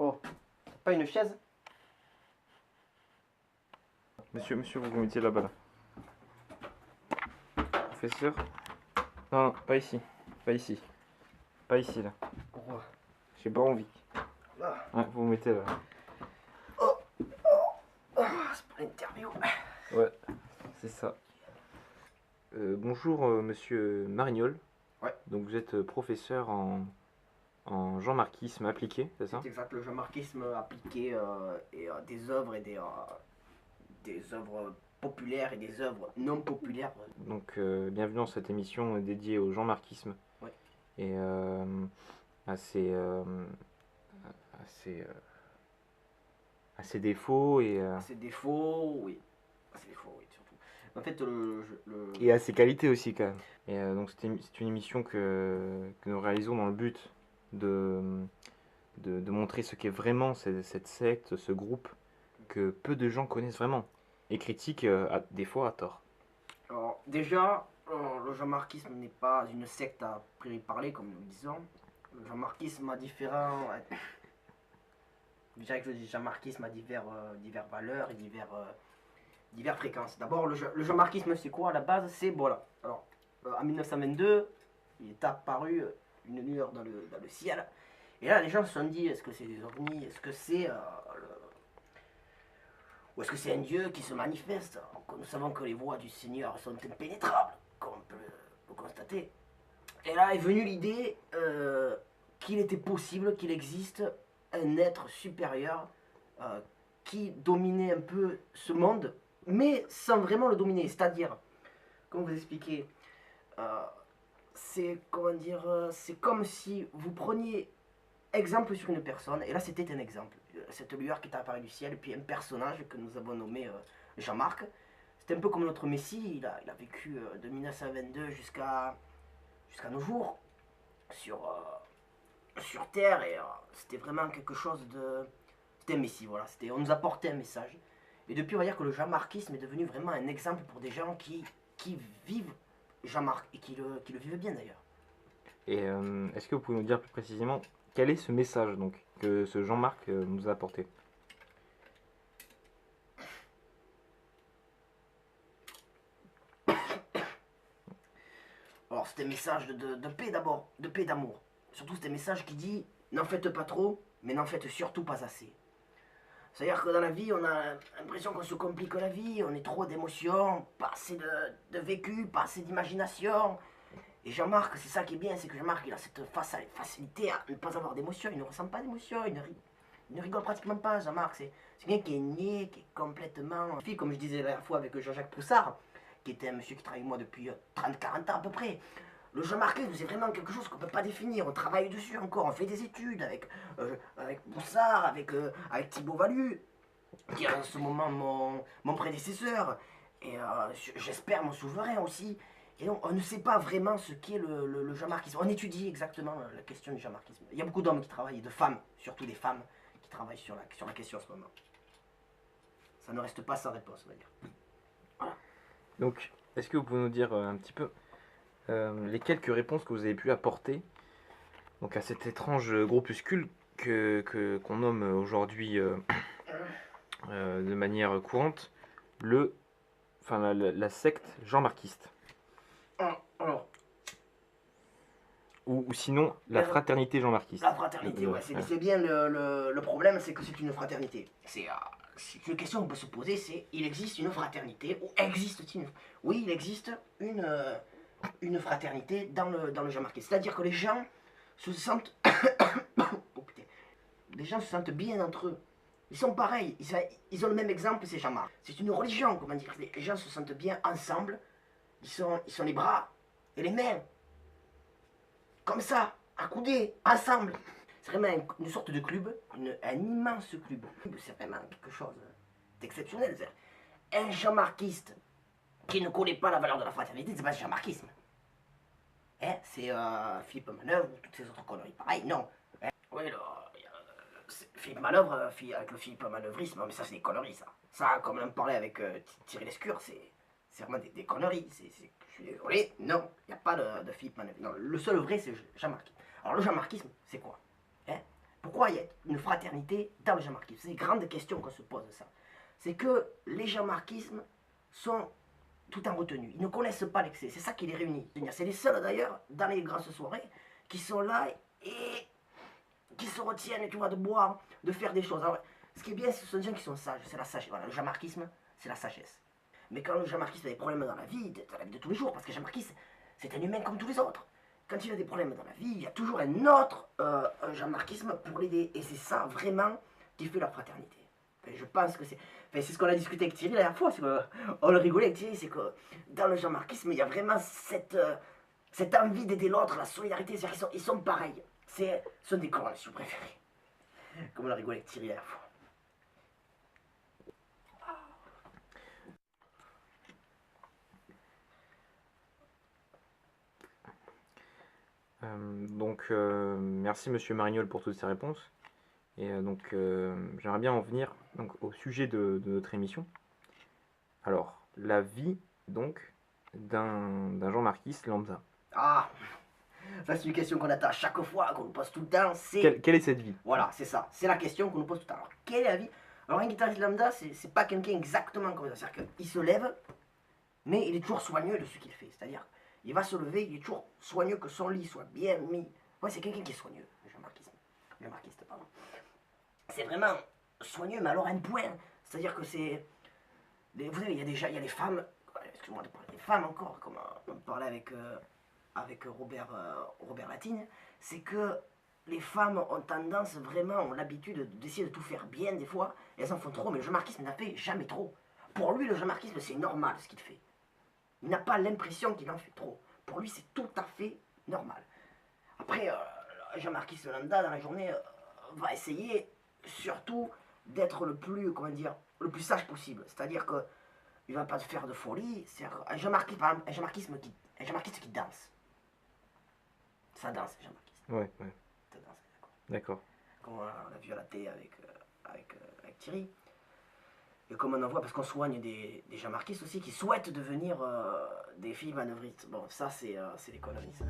Oh, pas une chaise? Monsieur, vous vous mettez là-bas, là. Professeur? Non, non, pas ici. Pas ici. Pas ici, là. Pourquoi? J'ai pas envie. Là. Ouais, vous vous mettez là. C'est pour l'interview. Ouais, c'est ça. Bonjour, monsieur Marignol. Ouais. Donc vous êtes professeur en jean-marquisme appliqué, c'est ça? C'est exact, le jean-marquisme appliqué et des œuvres et des œuvres populaires et des œuvres non populaires. Donc bienvenue dans cette émission dédiée au jean-marquisme. Ouais. Et à ses défauts et Ses défauts, oui. Ses défauts, oui, surtout. En fait, et à ses qualités aussi quand même. Et donc c'est une émission que nous réalisons dans le but de montrer ce qu'est vraiment cette secte, ce groupe que peu de gens connaissent vraiment et critiquent des fois à tort. Alors, déjà, le jean-marquisme n'est pas une secte à priori parler, comme nous le disons. Le jean-marquisme a différents. Je dirais que le jean-marquisme a diverses valeurs et diverses fréquences. D'abord, le jean-marquisme, c'est quoi à la base? C'est, voilà. Alors, en 1922, il est apparu une lueur dans le ciel. Et là, les gens se sont dit, est-ce que c'est des ovnis? Est-ce que c'est ou est-ce que c'est un Dieu qui se manifeste? Alors, nous savons que les voies du Seigneur sont impénétrables, comme on peut le constater. Et là est venue l'idée qu'il était possible qu'il existe un être supérieur qui dominait un peu ce monde, mais sans vraiment le dominer. C'est-à-dire, comment vous expliquer, c'est comment dire, c'est comme si vous preniez exemple sur une personne, et là c'était un exemple. Cette lueur qui est apparue du ciel, et puis un personnage que nous avons nommé Jean-Marc. C'est un peu comme notre Messie, il a vécu de 1922 jusqu'à nos jours sur Terre, et c'était vraiment quelque chose de... C'était un Messie, voilà. On nous apportait un message. Et depuis, on va dire que le jean-marquisme est devenu vraiment un exemple pour des gens qui vivent Jean-Marc, et qui le vivent bien d'ailleurs. Et est-ce que vous pouvez nous dire plus précisément quel est ce message donc, que ce Jean-Marc nous a apporté? Alors c'est un message de paix d'abord, de paix d'amour. Surtout c'est un message qui dit n'en faites pas trop, mais n'en faites surtout pas assez. C'est-à-dire que dans la vie, on a l'impression qu'on se complique la vie, on est trop d'émotions, pas assez de vécu, pas assez d'imagination. Et Jean-Marc, c'est ça qui est bien, c'est que Jean-Marc, il a cette facilité à ne pas avoir d'émotions, il ne ressent pas d'émotions, il ne rigole pratiquement pas, Jean-Marc. C'est quelqu'un qui est niais, qui est complètement... Comme je disais la dernière fois avec Jean-Jacques Poussard, qui était un monsieur qui travaille avec moi depuis 30-40 ans à peu près. Le jean-marquisme, c'est vraiment quelque chose qu'on ne peut pas définir. On travaille dessus encore, on fait des études avec Boussard, avec Thibaut Valu, qui est en ce moment mon prédécesseur, et j'espère mon souverain aussi. Et donc, on ne sait pas vraiment ce qu'est le jean-marquisme. On étudie exactement la question du jean-marquisme. Il y a beaucoup d'hommes qui travaillent, et de femmes, surtout des femmes, qui travaillent sur la question en ce moment. Ça ne reste pas sans réponse, on va dire. Voilà. Donc, est-ce que vous pouvez nous dire un petit peu les quelques réponses que vous avez pu apporter donc, à cet étrange groupuscule qu'on nomme aujourd'hui de manière courante la secte jean-marquiste? Alors, ou sinon la fraternité jean-marquiste. La fraternité, ouais, c'est bien le problème, c'est que c'est une fraternité. une question qu'on peut se poser, c'est il existe une fraternité ou existe-t-il une... Oui, il existe une fraternité dans le jean-marquisme. C'est-à-dire que les gens se sentent... oh, putain. Les gens se sentent bien entre eux. Ils sont pareils, ils ont le même exemple, c'est Jean-Marc. C'est une religion, comment dire. Les gens se sentent bien ensemble. Ils sont les bras et les mains. Comme ça, accoudés, ensemble. C'est vraiment une sorte de club, un immense club. C'est vraiment quelque chose d'exceptionnel. Un jean-marquiste qui ne connaît pas la valeur de la fraternité, c'est pas un jean-marquisme. Hein, c'est Philippe Manœuvre ou toutes ces autres conneries. Pareil, non. Hein, oui, Philippe Manœuvre, avec le Philippe Manœuvrisme, mais ça c'est des conneries, ça. Ça, comme on en parlait avec Thierry Lescure, c'est vraiment des conneries. Je suis désolé, non, il n'y a pas de Philippe Manœuvre. Non, le seul vrai, c'est Jean-Marquisme. Alors le jean-marquisme, c'est quoi? Hein? Pourquoi il y a une fraternité dans le jean-marquisme? C'est une grande question qu'on se pose, ça. C'est que les jean-marquismes sont tout en retenue. Ils ne connaissent pas l'excès. C'est ça qui les réunit. C'est les seuls, d'ailleurs, dans les grosses soirées, qui sont là et qui se retiennent, tu vois, de boire, de faire des choses. Alors, ce qui est bien, ce sont des gens qui sont sages. C'est la sagesse. Voilà, le jean-marquisme, c'est la sagesse. Mais quand le jean-marquiste a des problèmes dans la vie de tous les jours, parce que jean-marquiste, c'est un humain comme tous les autres. Quand il a des problèmes dans la vie, il y a toujours un autre jean-marquisme pour l'aider. Et c'est ça, vraiment, qui fait la fraternité. Et je pense que c'est... Enfin, c'est ce qu'on a discuté avec Thierry la dernière fois. On le rigolait avec Thierry, c'est que dans le jean-marquisme, il y a vraiment cette envie d'aider l'autre, la solidarité. C'est-à-dire qu'ils sont pareils. Ce sont des correlations préférées. Comme on a rigolé avec Thierry la dernière fois. Merci Monsieur Marignol pour toutes ces réponses. Et j'aimerais bien en venir donc, au sujet de notre émission. Alors, la vie donc d'un jean-marquiste lambda. Ah, ça c'est une question qu'on attend à chaque fois, qu'on nous pose tout le temps. Quelle est cette vie? Voilà, c'est ça. C'est la question qu'on nous pose tout le temps. Alors, quelle est la vie? Alors, un guitariste lambda, c'est pas quelqu'un exactement comme ça. C'est-à-dire qu'il se lève, mais il est toujours soigneux de ce qu'il fait. C'est-à-dire, il va se lever, il est toujours soigneux que son lit soit bien mis. Ouais, c'est quelqu'un qui est soigneux, le jean-marquiste, pardon. C'est vraiment soigneux, mais alors à un point. C'est-à-dire que c'est... Vous savez, il y a des femmes... Excusez-moi de parler des femmes encore, comme on parlait avec Robert Latine. C'est que les femmes ont tendance, vraiment, ont l'habitude d'essayer de tout faire bien des fois. Et elles en font trop, mais le jean-marquisme n'a fait jamais trop. Pour lui, le jean-marquisme, c'est normal ce qu'il fait. Il n'a pas l'impression qu'il en fait trop. Pour lui, c'est tout à fait normal. Après, Jean-Marquis lambda, dans la journée, va essayer surtout d'être le plus, comment dire, le plus sage possible. C'est-à-dire que il va pas faire de folie. C'est un Jean-Marquisme qui danse. Ça danse, Jean-Marquisme. Ouais. Ça danse, d'accord. Comme on a vu à la télé avec Thierry. Et comme on en voit, parce qu'on soigne des jean-marquistes aussi qui souhaitent devenir des filles manœuvristes. Bon, ça, c'est des conneries, ça.